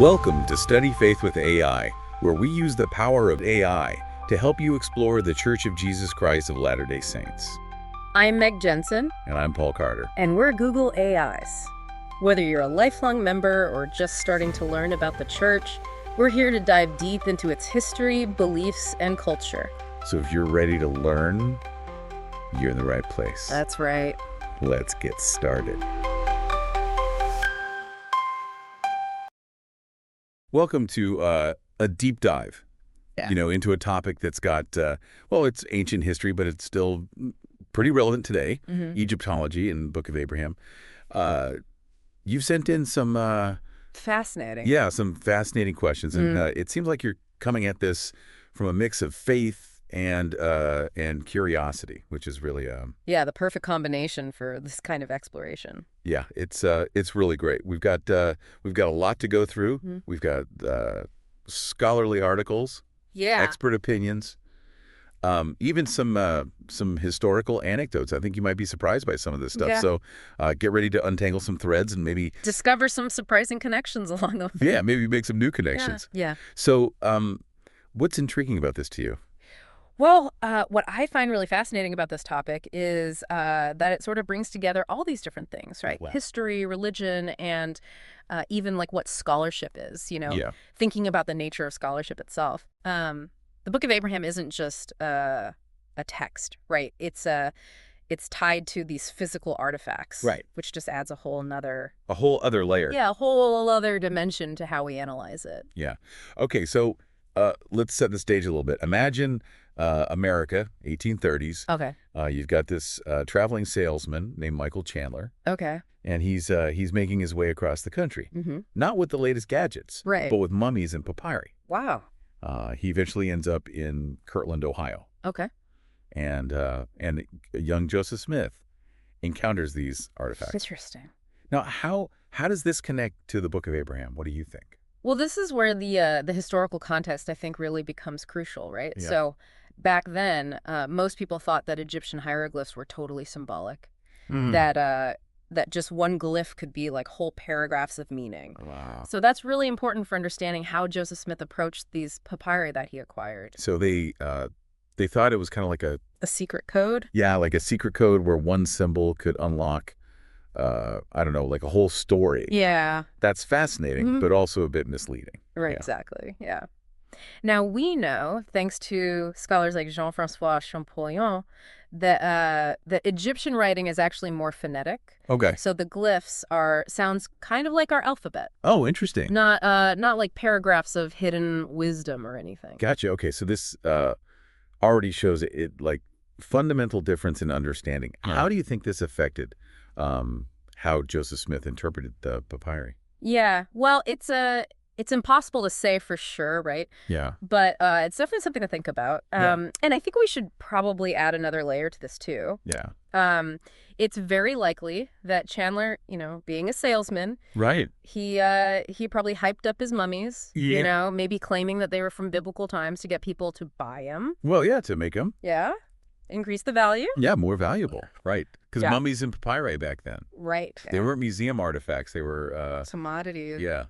Welcome to Study Faith with AI, where we use the power of AI to help you explore the Church of Jesus Christ of Latter-day Saints. I'm Meg Jensen. And I'm Paul Carter. And we're Google AIs. Whether you're a lifelong member or just starting to learn about the church, we're here to dive deep into its history, beliefs, and culture. So if you're ready to learn, you're in the right place. That's right. Let's get started. Welcome to a deep dive, into a topic that's got, it's ancient history, but it's still pretty relevant today, Egyptology and Book of Abraham. You've sent in some... fascinating. Yeah, some fascinating questions. And it seems like you're coming at this from a mix of faith and curiosity, which is really... the perfect combination for this kind of exploration. Yeah, it's really great. We've got a lot to go through. We've got scholarly articles, expert opinions, even some historical anecdotes. I think you might be surprised by some of this stuff. Yeah. So get ready to untangle some threads and maybe discover some surprising connections along the way. Yeah, maybe make some new connections. Yeah. So what's intriguing about this to you? Well, what I find really fascinating about this topic is that it sort of brings together all these different things, right? Wow. History, religion, and even like what scholarship is, thinking about the nature of scholarship itself. The Book of Abraham isn't just a text, right? It's tied to these physical artifacts, right? Which just adds a whole other layer. Yeah, a whole other dimension to how we analyze it. Yeah. Okay, so let's set the stage a little bit. Imagine America, 1830s. Okay. You've got this traveling salesman named Michael Chandler. Okay. And he's making his way across the country. Not with the latest gadgets, right, but with mummies and papyri. Wow. He eventually ends up in Kirtland, Ohio. Okay. And young Joseph Smith encounters these artifacts. Interesting. Now, how does this connect to the Book of Abraham? What do you think? Well, this is where the historical context, I think, really becomes crucial, right? Yeah. So back then, most people thought that Egyptian hieroglyphs were totally symbolic, that just one glyph could be like whole paragraphs of meaning. Wow. So that's really important for understanding how Joseph Smith approached these papyri that he acquired. So they thought it was kind of like a secret code? Yeah, like a secret code where one symbol could unlock I don't know, like a whole story. Yeah. That's fascinating, but also a bit misleading. Right, yeah. Exactly, yeah. Now, we know, thanks to scholars like Jean-François Champollion, that Egyptian writing is actually more phonetic. Okay. So the glyphs sounds kind of like our alphabet. Oh, interesting. Not like paragraphs of hidden wisdom or anything. Gotcha. Okay, so this already shows it like fundamental difference in understanding. Right. How do you think this affected how Joseph Smith interpreted the papyri? Yeah, well, it's impossible to say for sure, right? Yeah. But it's definitely something to think about. And I think we should probably add another layer to this too. Yeah. It's very likely that Chandler, being a salesman, right, he probably hyped up his mummies, maybe claiming that they were from biblical times to get people to buy them. Well, yeah, to make them. Yeah. Increase the value? Yeah, more valuable, right. Because mummies and papyri back then. Right. They weren't museum artifacts. They were... commodities. Yeah.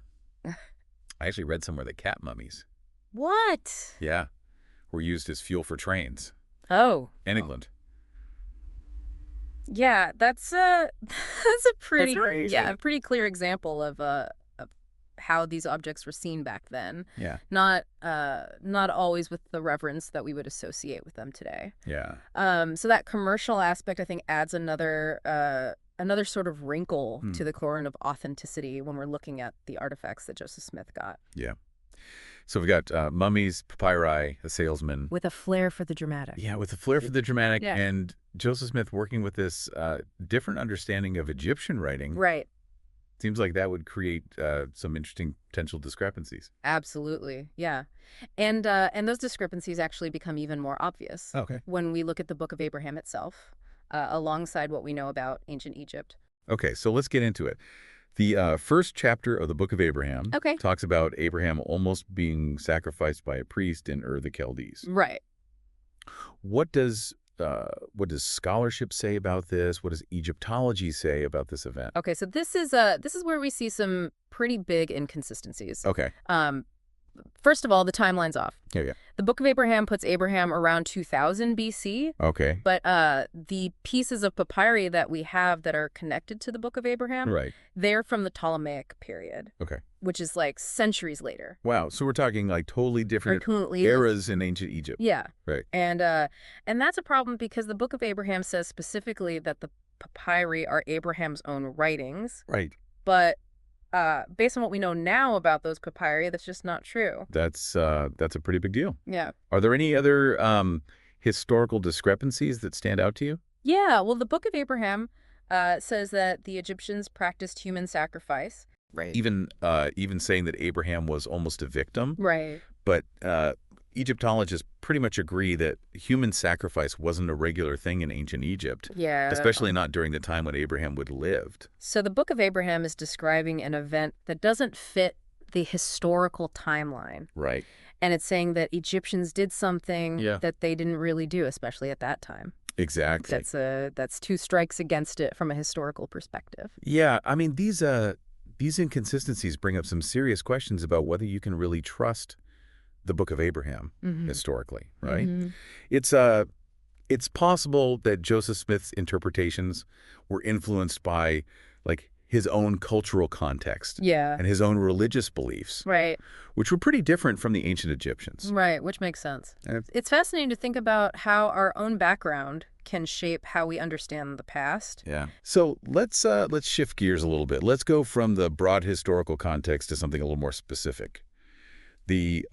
I actually read somewhere that cat mummies. What? Yeah. Were used as fuel for trains. Oh. In England. Yeah, that's a pretty a pretty clear example of how these objects were seen back then. Yeah. Not always with the reverence that we would associate with them today. Yeah. So that commercial aspect, I think, adds another sort of wrinkle to the coronet of authenticity when we're looking at the artifacts that Joseph Smith got. Yeah. So we've got mummies, papyri, a salesman. With a flair for the dramatic. Yeah, with a flair for the dramatic. Yeah. And Joseph Smith working with this different understanding of Egyptian writing. Right. Seems like that would create some interesting potential discrepancies. Absolutely, yeah. And those discrepancies actually become even more obvious when we look at the Book of Abraham itself, alongside what we know about ancient Egypt. Okay, so let's get into it. The first chapter of the Book of Abraham talks about Abraham almost being sacrificed by a priest in Ur the Chaldees. Right. What does what does scholarship say about this? What does Egyptology say about this event? Okay, so this is where we see some pretty big inconsistencies. Okay. First of all, the timeline's off. Yeah. The Book of Abraham puts Abraham around 2000 BC. Okay. But the pieces of papyri that we have that are connected to the Book of Abraham, right, they're from the Ptolemaic period. Okay. Which is like centuries later. Wow. So we're talking like totally different eras in ancient Egypt. Yeah. Right. And that's a problem because the Book of Abraham says specifically that the papyri are Abraham's own writings. Right. But based on what we know now about those papyri, that's just not true. That's a pretty big deal. Yeah. Are there any other historical discrepancies that stand out to you? Yeah. Well, the Book of Abraham says that the Egyptians practiced human sacrifice. Right. Even saying that Abraham was almost a victim. Right. But Egyptologists pretty much agree that human sacrifice wasn't a regular thing in ancient Egypt. Yeah. Especially not during the time when Abraham would lived. So the Book of Abraham is describing an event that doesn't fit the historical timeline. Right. And it's saying that Egyptians did something that they didn't really do, especially at that time. Exactly. That's two strikes against it from a historical perspective. Yeah. I mean, these inconsistencies bring up some serious questions about whether you can really trust the Book of Abraham historically, right? It's possible that Joseph Smith's interpretations were influenced by like his own cultural context and his own religious beliefs, which were pretty different from the ancient Egyptians. Right, which makes sense. It's fascinating to think about how our own background can shape how we understand the past. Yeah. So let's shift gears a little bit. Let's go from the broad historical context to something a little more specific. The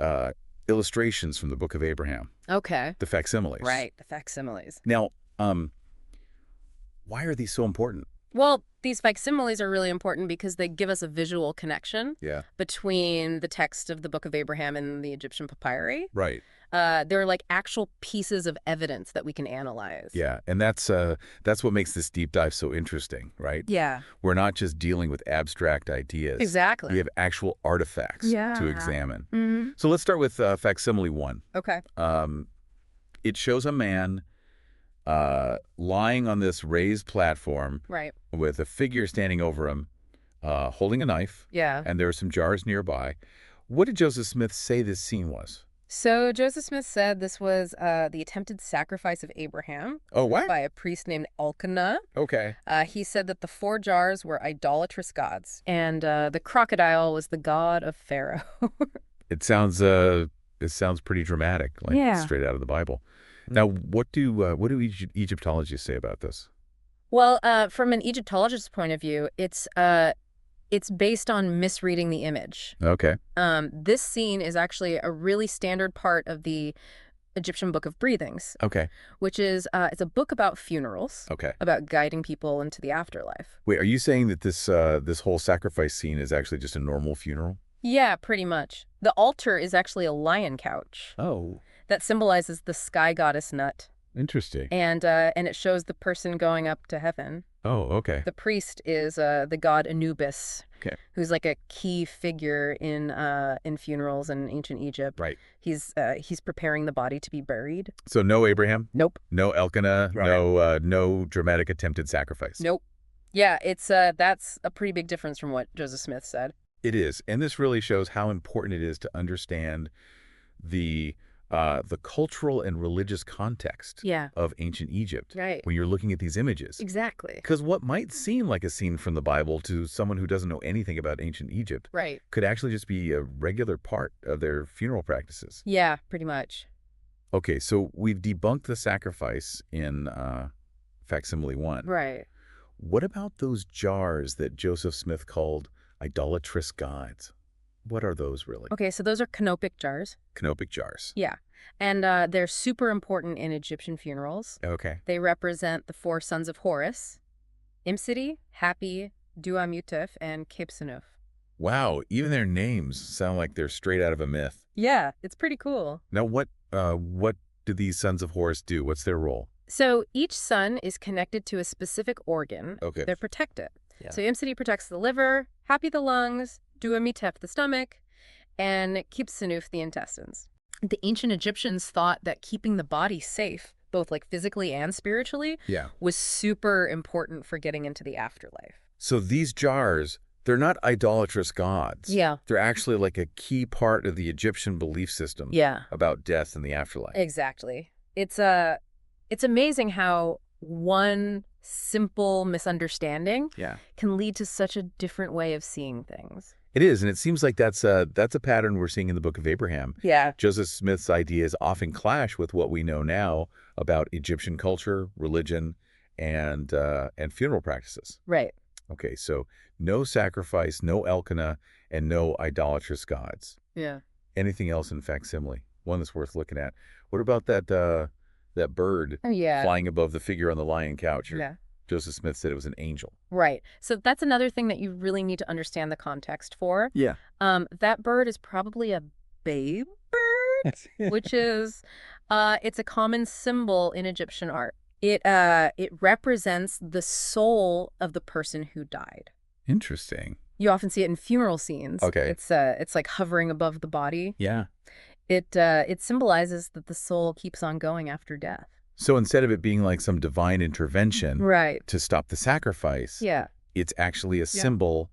illustrations from the Book of Abraham. Okay. The facsimiles. Right, the facsimiles. Now, why are these so important? Well, these facsimiles are really important because they give us a visual connection between the text of the Book of Abraham and the Egyptian papyri. Right. They're like actual pieces of evidence that we can analyze. Yeah, and that's what makes this deep dive so interesting, right? Yeah. We're not just dealing with abstract ideas. Exactly. We have actual artifacts to examine. Mm-hmm. So let's start with facsimile 1. Okay. It shows a man lying on this raised platform with a figure standing over him, holding a knife. Yeah. And there are some jars nearby. What did Joseph Smith say this scene was? So Joseph Smith said this was the attempted sacrifice of Abraham. Oh, what? By a priest named Elkanah. Okay. He said that the 4 jars were idolatrous gods, and the crocodile was the god of Pharaoh. It sounds pretty dramatic, like straight out of the Bible. Now, what do Egyptologists say about this? Well, from an Egyptologist's point of view, it's based on misreading the image. Okay. This scene is actually a really standard part of the Egyptian Book of Breathings. Okay. Which is it's a book about funerals. Okay. About guiding people into the afterlife. Wait, are you saying that this whole sacrifice scene is actually just a normal funeral? Yeah, pretty much. The altar is actually a lion couch. Oh. That symbolizes the sky goddess Nut. Interesting. And it shows the person going up to heaven. Oh, okay. The priest is the god Anubis, who's like a key figure in funerals in ancient Egypt. Right. He's preparing the body to be buried. So no Abraham? Nope. No Elkanah? Right. No dramatic attempted sacrifice? Nope. Yeah, that's a pretty big difference from what Joseph Smith said. It is, and this really shows how important it is to understand the cultural and religious context of ancient Egypt when you're looking at these images. Exactly. Because what might seem like a scene from the Bible to someone who doesn't know anything about ancient Egypt could actually just be a regular part of their funeral practices. Yeah, pretty much. Okay, so we've debunked the sacrifice in facsimile 1. Right. What about those jars that Joseph Smith called idolatrous gods? What are those really? Okay, so those are canopic jars. Canopic jars. Yeah. And they're super important in Egyptian funerals. Okay. They represent the 4 sons of Horus: Imsiti, Hapi, Duamutef, and Kipsenuf. Wow, even their names sound like they're straight out of a myth. Yeah, it's pretty cool. Now, what do these sons of Horus do? What's their role? So each son is connected to a specific organ. Okay. They're protected. Yeah. So Imsiti protects the liver, Hapi the lungs, Duamutef the stomach, and Kipsenuf the intestines. The ancient Egyptians thought that keeping the body safe both like physically and spiritually, was super important for getting into the afterlife. So these jars, they're not idolatrous gods. Yeah. They're actually like a key part of the Egyptian belief system about death and the afterlife. Exactly. It's amazing how one simple misunderstanding can lead to such a different way of seeing things. It is, and it seems like that's a pattern we're seeing in the Book of Abraham. Yeah. Joseph Smith's ideas often clash with what we know now about Egyptian culture, religion, and funeral practices. Right. Okay, so no sacrifice, no Elkanah, and no idolatrous gods. Yeah. Anything else in facsimile? One that's worth looking at. What about that bird flying above the figure on the lion couch? Joseph Smith said it was an angel. Right. So that's another thing that you really need to understand the context for. Yeah. That bird is probably a babe bird, which is, it's a common symbol in Egyptian art. It represents the soul of the person who died. Interesting. You often see it in funeral scenes. Okay. It's like hovering above the body. Yeah. It symbolizes that the soul keeps on going after death. So instead of it being like some divine intervention to stop the sacrifice, it's actually a symbol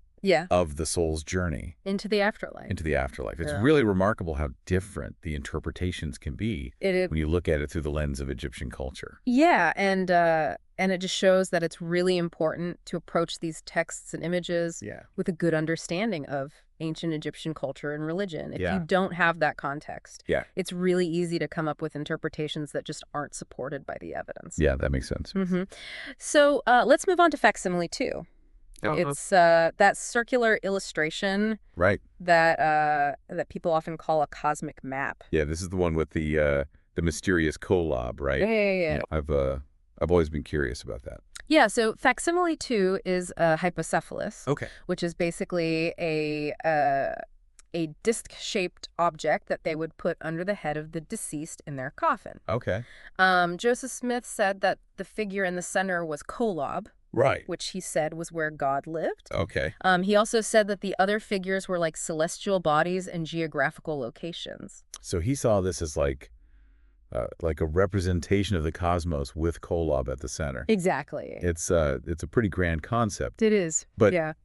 of the soul's journey. Into the afterlife. Into the afterlife. It's really remarkable how different the interpretations can be when you look at it through the lens of Egyptian culture. Yeah, and it just shows that it's really important to approach these texts and images with a good understanding of ancient Egyptian culture and religion. If you don't have that context, it's really easy to come up with interpretations that just aren't supported by the evidence. Yeah, that makes sense. So let's move on to facsimile 2. It's that circular illustration that people often call a cosmic map. Yeah, this is the one with the mysterious kolob, right? Yeah. I've always been curious about that. Yeah, so facsimile 2 is a hypocephalus, which is basically a disc-shaped object that they would put under the head of the deceased in their coffin. Okay. Joseph Smith said that the figure in the center was kolob, which he said was where God lived. Okay. He also said that the other figures were like celestial bodies and geographical locations. So he saw this as like a representation of the cosmos with kolob at the center. Exactly. It's a pretty grand concept. It is. But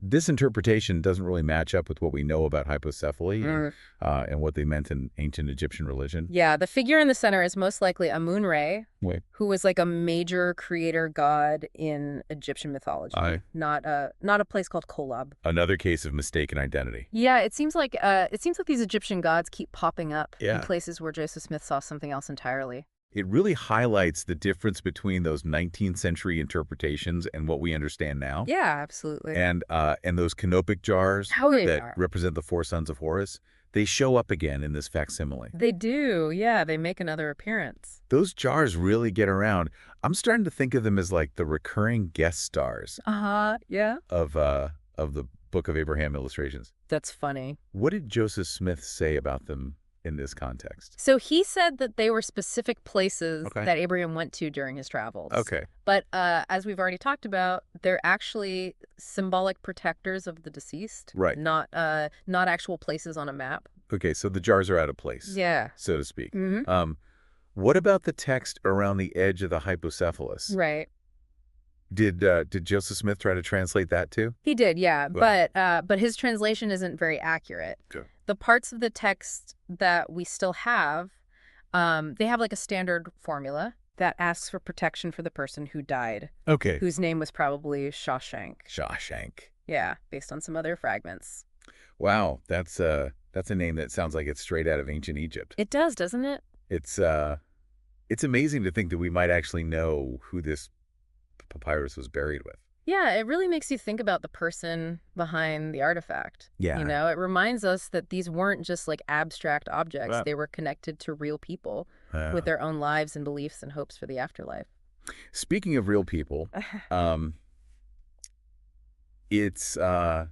this interpretation doesn't really match up with what we know about hypocephaly and what they meant in ancient Egyptian religion. Yeah, the figure in the center is most likely Amun-Re, who was like a major creator god in Egyptian mythology. Not a place called Kolob. Another case of mistaken identity. Yeah, it seems like these Egyptian gods keep popping up in places where Joseph Smith saw something else entirely. It really highlights the difference between those 19th century interpretations and what we understand now. Yeah, absolutely. And those canopic jars that represent the 4 sons of Horus, they show up again in this facsimile. They do, yeah. They make another appearance. Those jars really get around. I'm starting to think of them as like the recurring guest stars. Yeah. Of the Book of Abraham illustrations. That's funny. What did Joseph Smith say about them in this context? So he said that they were specific places that Abraham went to during his travels. But as we've already talked about, they're actually symbolic protectors of the deceased. Not actual places on a map. Okay, so the jars are out of place. Yeah. So to speak. What about the text around the edge of the hypocephalus? Right. Did Joseph Smith try to translate that too? He did, yeah. But his translation isn't very accurate. The parts of the text that we still have, they have like a standard formula that asks for protection for the person who died. Whose name was probably Shawshank. Yeah, based on some other fragments. Wow, that's a name that sounds like it's straight out of ancient Egypt. It does, doesn't it? It's amazing to think that we might actually know who this papyrus was buried with. Yeah, it really makes you think about the person behind the artifact. Yeah. You know, it reminds us that these weren't just like abstract objects. They were connected to real people with their own lives and beliefs and hopes for the afterlife. Speaking of real people, it's hard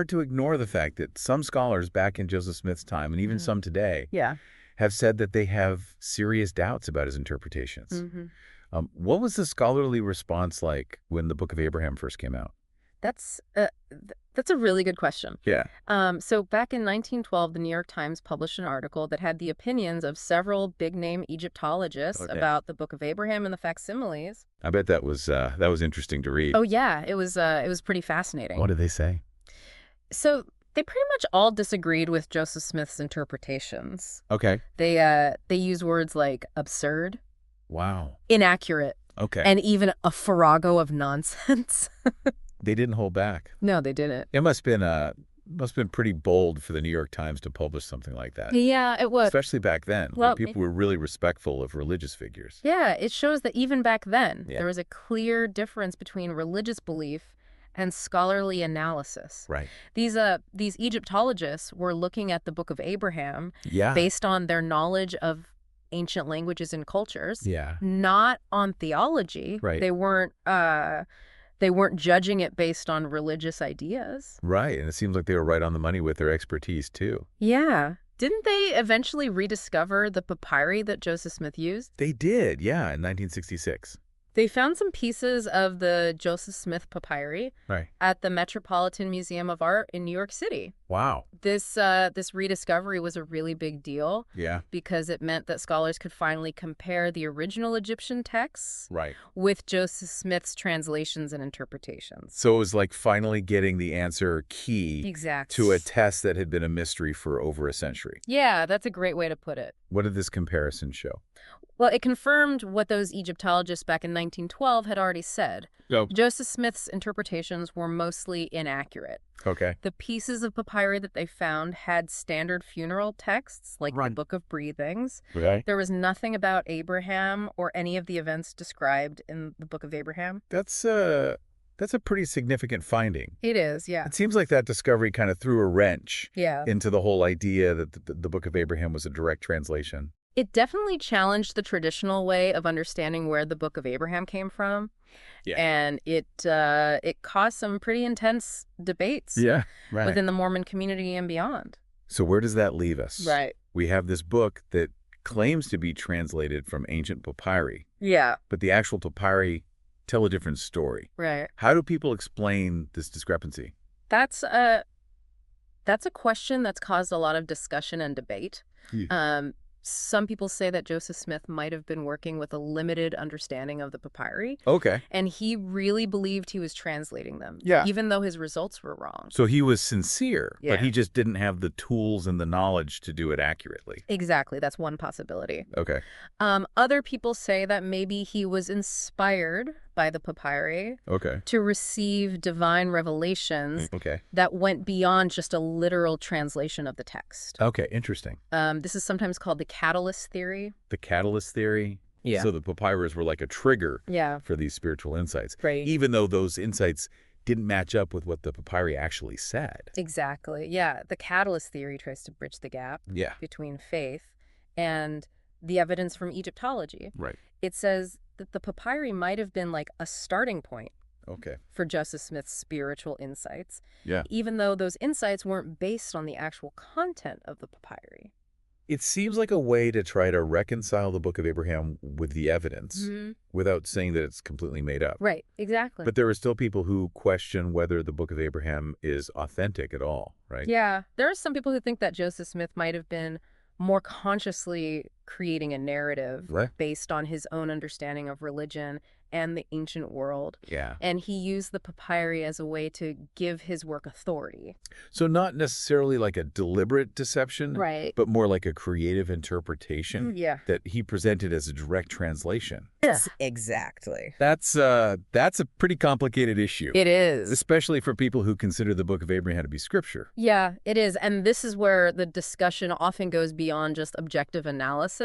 to ignore the fact that some scholars back in Joseph Smith's time, and even some today, have said that they have serious doubts about his interpretations. What was the scholarly response like when the Book of Abraham first came out? That's That's a really good question. Yeah. So back in 1912, the New York Times published an article that had the opinions of several big-name Egyptologists about the Book of Abraham and the facsimiles. I bet that was interesting to read. Oh yeah, it was pretty fascinating. What did they say? So they pretty much all disagreed with Joseph Smith's interpretations. Okay. They use words like absurd, wow, inaccurate, okay, and even a farrago of nonsense. They didn't hold back. No, they didn't. It must have been pretty bold for the New York Times to publish something like that. Yeah, it was. Especially back then, when people were really respectful of religious figures. Yeah, it shows that even back then, there was a clear difference between religious belief and scholarly analysis. Right. These Egyptologists were looking at the Book of Abraham based on their knowledge of ancient languages and cultures, not on theology. Right. They weren't judging it based on religious ideas. Right, and it seems like they were right on the money with their expertise, too. Yeah. Didn't they eventually rediscover the papyri that Joseph Smith used? They did, yeah, in 1966. They found some pieces of the Joseph Smith papyri at the Metropolitan Museum of Art in New York City. Wow. This rediscovery was a really big deal because it meant that scholars could finally compare the original Egyptian texts with Joseph Smith's translations and interpretations. So it was like finally getting the answer key to a test that had been a mystery for over a century. Yeah, that's a great way to put it. What did this comparison show? Well, it confirmed what those Egyptologists back in 1912 had already said. Joseph Smith's interpretations were mostly inaccurate. Okay. The pieces of papyri that they found had standard funeral texts, like the Book of Breathings. There was nothing about Abraham or any of the events described in the Book of Abraham. That's a pretty significant finding. It is, yeah. It seems like that discovery kind of threw a wrench into the whole idea that the Book of Abraham was a direct translation. It definitely challenged the traditional way of understanding where the Book of Abraham came from. And it caused some pretty intense debates within the Mormon community and beyond. So where does that leave us? Right. We have this book that claims to be translated from ancient papyri. Yeah. But the actual papyri tell a different story. Right. How do people explain this discrepancy? That's a question that's caused a lot of discussion and debate. Some people say that Joseph Smith might have been working with a limited understanding of the papyri. Okay. And he really believed he was translating them, even though his results were wrong. So he was sincere, but he just didn't have the tools and the knowledge to do it accurately. Exactly. That's one possibility. Okay. Other people say that maybe he was inspired by the papyri to receive divine revelations that went beyond just a literal translation of the text. Okay, interesting. This is sometimes called the catalyst theory. The catalyst theory? Yeah. So the papyrus were like a trigger for these spiritual insights. Right. Even though those insights didn't match up with what the papyri actually said. Exactly. Yeah. The catalyst theory tries to bridge the gap between faith and the evidence from Egyptology. Right. It says that the papyri might have been like a starting point for Joseph Smith's spiritual insights, even though those insights weren't based on the actual content of the papyri. It seems like a way to try to reconcile the Book of Abraham with the evidence without saying that it's completely made up. Right, exactly. But there are still people who question whether the Book of Abraham is authentic at all, right? Yeah, there are some people who think that Joseph Smith might have been more consciously creating a narrative based on his own understanding of religion and the ancient world. Yeah. And he used the papyri as a way to give his work authority. So not necessarily like a deliberate deception, but more like a creative interpretation that he presented as a direct translation. Yes, exactly. That's a pretty complicated issue. It is. Especially for people who consider the Book of Abraham to be scripture. Yeah, it is. And this is where the discussion often goes beyond just objective analysis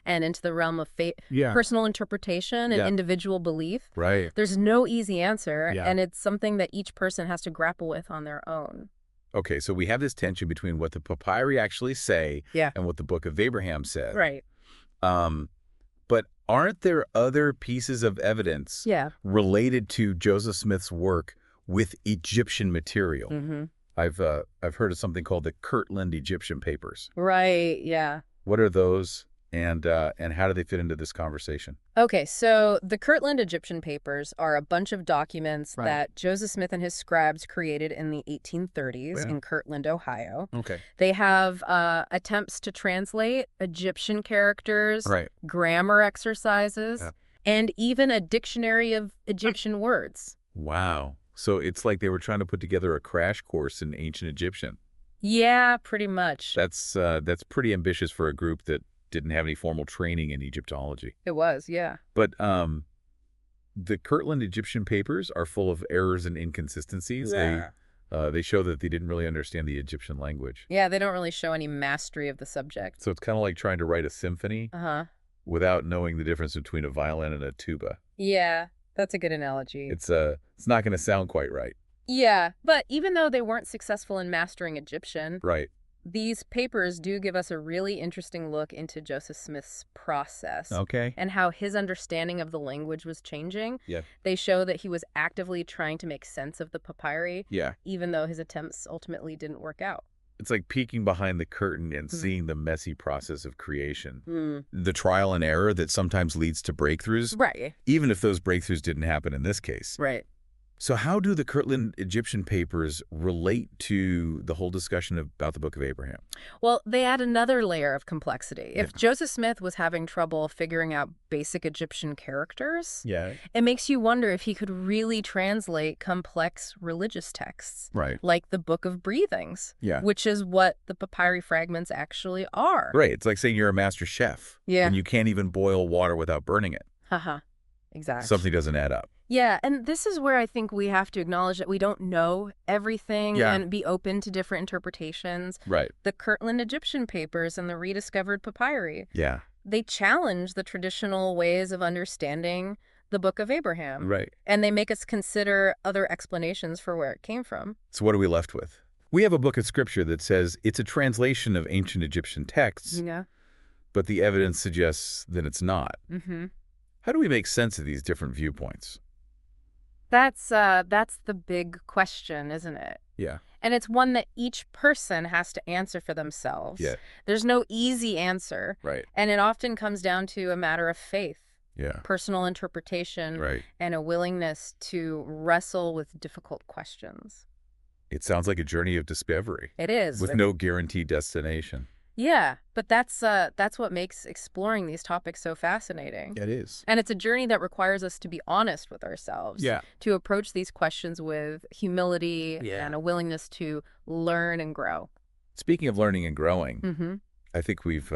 and into the realm of personal interpretation and individual belief. Right. There's no easy answer, and it's something that each person has to grapple with on their own. Okay, so we have this tension between what the papyri actually say and what the Book of Abraham said. Right. But aren't there other pieces of evidence related to Joseph Smith's work with Egyptian material? I've heard of something called the Kirtland Egyptian Papers. Right, yeah. What are those, And how do they fit into this conversation? Okay, so the Kirtland Egyptian Papers are a bunch of documents that Joseph Smith and his scribes created in the 1830s in Kirtland, Ohio. Okay. They have attempts to translate Egyptian characters, grammar exercises, and even a dictionary of Egyptian words. Wow. So it's like they were trying to put together a crash course in ancient Egyptian. Yeah, pretty much. That's pretty ambitious for a group that didn't have any formal training in Egyptology. It was, yeah. But the Kirtland Egyptian Papers are full of errors and inconsistencies. Yeah. They show that they didn't really understand the Egyptian language. Yeah, they don't really show any mastery of the subject. So it's kind of like trying to write a symphony without knowing the difference between a violin and a tuba. Yeah, that's a good analogy. It's not going to sound quite right. Yeah, but even though they weren't successful in mastering Egyptian, these papers do give us a really interesting look into Joseph Smith's process. And how his understanding of the language was changing. They show that he was actively trying to make sense of the papyri, even though his attempts ultimately didn't work out. It's like peeking behind the curtain and seeing the messy process of creation. The trial and error that sometimes leads to breakthroughs. Even if those breakthroughs didn't happen in this case. So how do the Kirtland Egyptian Papers relate to the whole discussion about the Book of Abraham? Well, they add another layer of complexity. If Joseph Smith was having trouble figuring out basic Egyptian characters, it makes you wonder if he could really translate complex religious texts, like the Book of Breathings, which is what the papyri fragments actually are. It's like saying you're a master chef, and you can't even boil water without burning it. Exactly. Something doesn't add up. Yeah, and this is where I think we have to acknowledge that we don't know everything and be open to different interpretations. The Kirtland Egyptian Papers and the rediscovered papyri. They challenge the traditional ways of understanding the Book of Abraham. And they make us consider other explanations for where it came from. So what are we left with? We have a book of scripture that says it's a translation of ancient Egyptian texts, but the evidence suggests that it's not. How do we make sense of these different viewpoints? That's the big question, isn't it? And it's one that each person has to answer for themselves. There's no easy answer. And it often comes down to a matter of faith, personal interpretation, and a willingness to wrestle with difficult questions. It sounds like a journey of discovery. It is. With no guaranteed destination. Yeah, but that's what makes exploring these topics so fascinating. It is. And it's a journey that requires us to be honest with ourselves, to approach these questions with humility and a willingness to learn and grow. Speaking of learning and growing, I think we've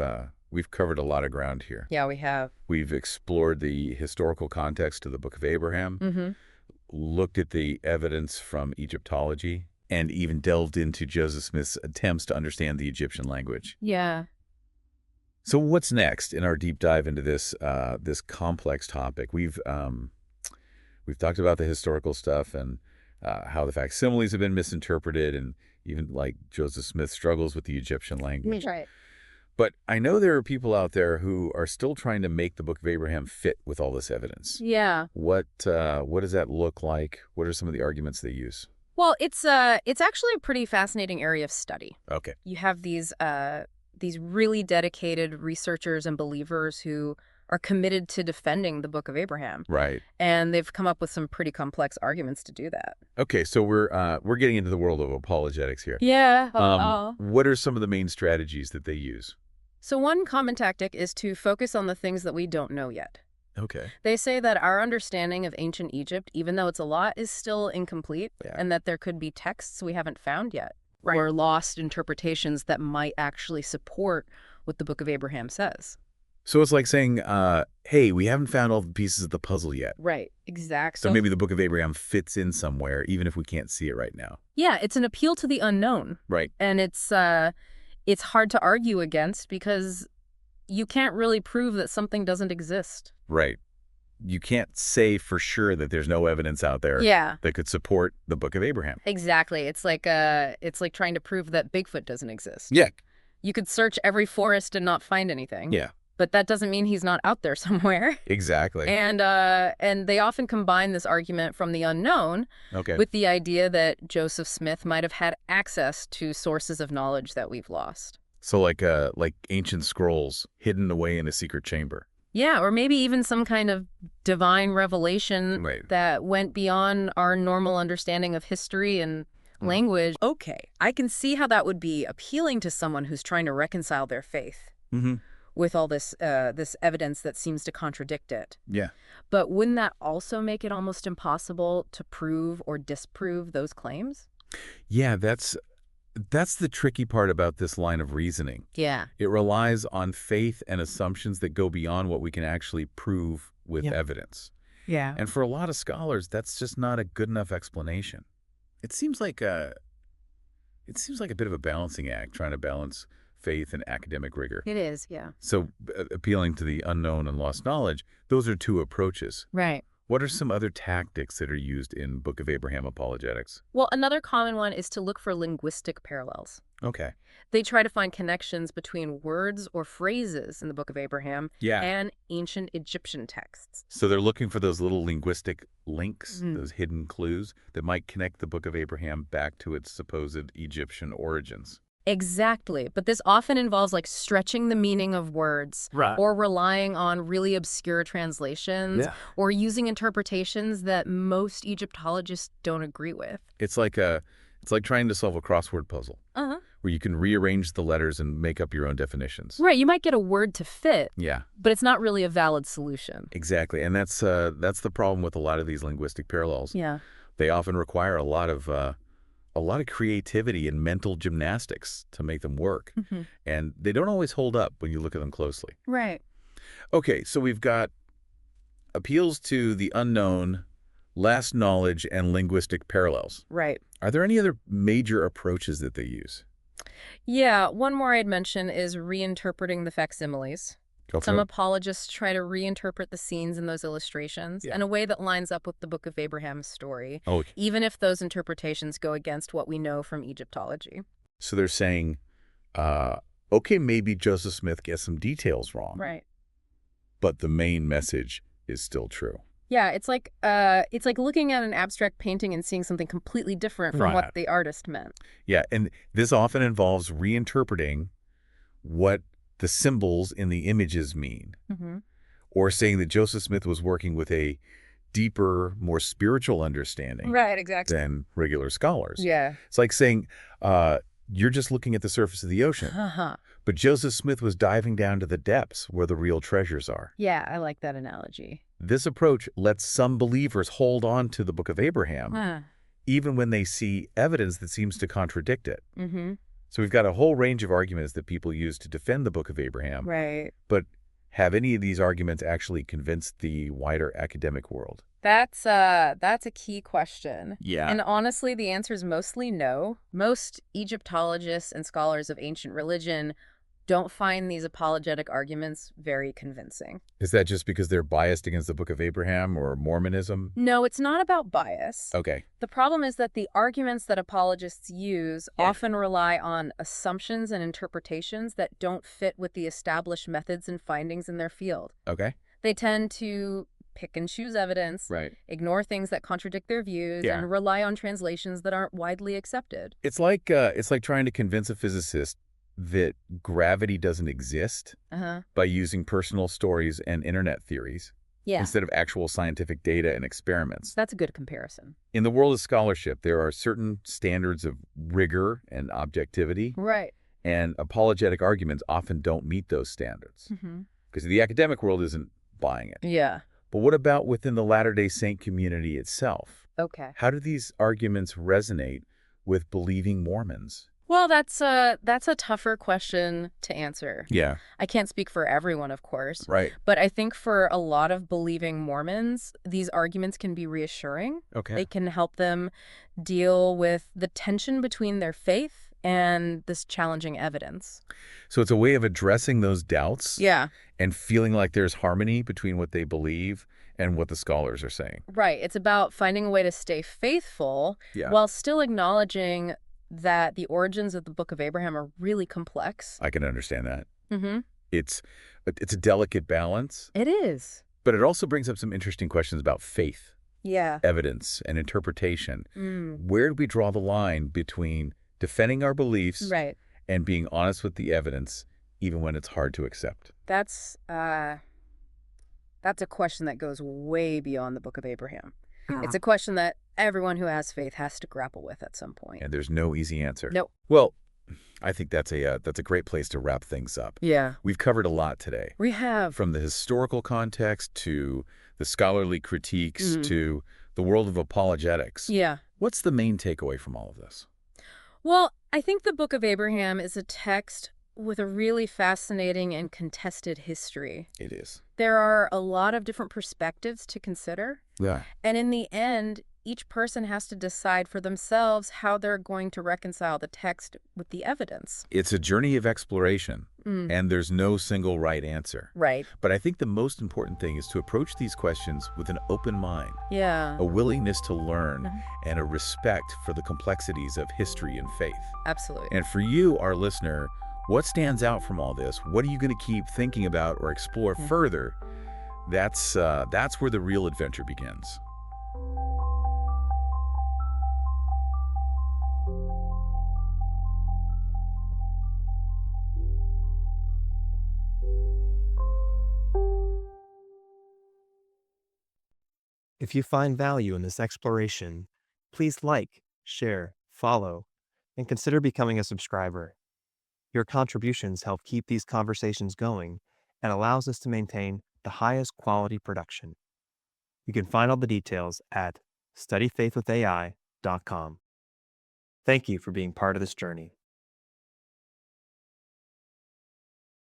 covered a lot of ground here. Yeah, we have. We've explored the historical context of the Book of Abraham, looked at the evidence from Egyptology, and even delved into Joseph Smith's attempts to understand the Egyptian language. So what's next in our deep dive into this this complex topic? We've talked about the historical stuff and how the facsimiles have been misinterpreted, and even like Joseph Smith struggles with the Egyptian language. But I know there are people out there who are still trying to make the Book of Abraham fit with all this evidence. What does that look like? What are some of the arguments they use? Well, it's actually a pretty fascinating area of study. You have these really dedicated researchers and believers who are committed to defending the Book of Abraham. And they've come up with some pretty complex arguments to do that. Okay, so we're getting into the world of apologetics here. What are some of the main strategies that they use? So one common tactic is to focus on the things that we don't know yet. They say that our understanding of ancient Egypt, even though it's a lot, is still incomplete, and that there could be texts we haven't found yet, or lost interpretations that might actually support what the Book of Abraham says. So it's like saying, hey, we haven't found all the pieces of the puzzle yet. Exactly. So maybe the Book of Abraham fits in somewhere, even if we can't see it right now. Yeah, it's an appeal to the unknown. And it's hard to argue against because you can't really prove that something doesn't exist. You can't say for sure that there's no evidence out there that could support the Book of Abraham. Exactly. It's like trying to prove that Bigfoot doesn't exist. You could search every forest and not find anything. But that doesn't mean he's not out there somewhere. Exactly. And they often combine this argument from the unknown with the idea that Joseph Smith might have had access to sources of knowledge that we've lost. So like ancient scrolls hidden away in a secret chamber. Yeah, or maybe even some kind of divine revelation Right. that went beyond our normal understanding of history and language. Okay, I can see how that would be appealing to someone who's trying to reconcile their faith with all this this evidence that seems to contradict it. Yeah. But wouldn't that also make it almost impossible to prove or disprove those claims? Yeah, that's the tricky part about this line of reasoning. Yeah. It relies on faith and assumptions that go beyond what we can actually prove with evidence. Yeah. And for a lot of scholars, that's just not a good enough explanation. It seems like a bit of a balancing act, trying to balance faith and academic rigor. It is, yeah. So appealing to the unknown and lost knowledge, those are two approaches. Right. What are some other tactics that are used in Book of Abraham apologetics? Well, another common one is to look for linguistic parallels. Okay. They try to find connections between words or phrases in the Book of Abraham and ancient Egyptian texts. So they're looking for those little linguistic links, those hidden clues that might connect the Book of Abraham back to its supposed Egyptian origins. Exactly. But this often involves like stretching the meaning of words or relying on really obscure translations or using interpretations that most Egyptologists don't agree with. It's like trying to solve a crossword puzzle where you can rearrange the letters and make up your own definitions. Right. You might get a word to fit, Yeah. but it's not really a valid solution. Exactly. And that's the problem with a lot of these linguistic parallels. Yeah. They often require a lot of creativity and mental gymnastics to make them work. And they don't always hold up when you look at them closely. Right. Okay, so we've got appeals to the unknown, last knowledge, and linguistic parallels. Right. Are there any other major approaches that they use? Yeah, one more I'd mention is reinterpreting the facsimiles. Some apologists try to reinterpret the scenes in those illustrations in a way that lines up with the Book of Abraham's story, even if those interpretations go against what we know from Egyptology. So they're saying, okay, maybe Joseph Smith gets some details wrong. Right. But the main message is still true. Yeah, it's like looking at an abstract painting and seeing something completely different from what the artist meant. Yeah, and this often involves reinterpreting what the symbols in the images mean, or saying that Joseph Smith was working with a deeper, more spiritual understanding than regular scholars. Yeah. It's like saying, you're just looking at the surface of the ocean, but Joseph Smith was diving down to the depths where the real treasures are. Yeah, I like that analogy. This approach lets some believers hold on to the Book of Abraham, even when they see evidence that seems to contradict it. So we've got a whole range of arguments that people use to defend the Book of Abraham. Right. But have any of these arguments actually convinced the wider academic world? That's a key question. Yeah. And honestly, the answer is mostly no. Most Egyptologists and scholars of ancient religion don't find these apologetic arguments very convincing. Is that just because they're biased against the Book of Abraham or Mormonism? No, it's not about bias. Okay. The problem is that the arguments that apologists use often rely on assumptions and interpretations that don't fit with the established methods and findings in their field. Okay. They tend to pick and choose evidence, ignore things that contradict their views, and rely on translations that aren't widely accepted. It's like trying to convince a physicist that gravity doesn't exist by using personal stories and internet theories instead of actual scientific data and experiments. That's a good comparison. In the world of scholarship, there are certain standards of rigor and objectivity. Right. And apologetic arguments often don't meet those standards because the academic world isn't buying it. Yeah. But what about within the Latter-day Saint community itself? Okay. How do these arguments resonate with believing Mormons? Well, that's a tougher question to answer. Yeah. I can't speak for everyone, of course. Right. But I think for a lot of believing Mormons, these arguments can be reassuring. Okay. They can help them deal with the tension between their faith and this challenging evidence. So it's a way of addressing those doubts. Yeah. And feeling like there's harmony between what they believe and what the scholars are saying. Right. It's about finding a way to stay faithful while still acknowledging that the origins of the Book of Abraham are really complex. I can understand that. It's a delicate balance. It is. But it also brings up some interesting questions about faith, evidence, and interpretation. Where do we draw the line between defending our beliefs and being honest with the evidence, even when it's hard to accept. That's a question that goes way beyond the Book of Abraham. It's a question that everyone who has faith has to grapple with at some point. And there's no easy answer. No. Well, I think that's a great place to wrap things up. Yeah. We've covered a lot today. We have. From the historical context to the scholarly critiques to the world of apologetics. Yeah. What's the main takeaway from all of this? Well, I think the Book of Abraham is a text with a really fascinating and contested history. It is. There are a lot of different perspectives to consider. Yeah. And in the end, each person has to decide for themselves how they're going to reconcile the text with the evidence. It's a journey of exploration, and there's no single right answer. Right. But I think the most important thing is to approach these questions with an open mind. Yeah. A willingness to learn and a respect for the complexities of history and faith. Absolutely. And for you, our listener, what stands out from all this? What are you going to keep thinking about or explore further? That's where the real adventure begins. If you find value in this exploration, please like, share, follow, and consider becoming a subscriber. Your contributions help keep these conversations going and allows us to maintain the highest quality production. You can find all the details at studyfaithwithai.com. Thank you for being part of this journey.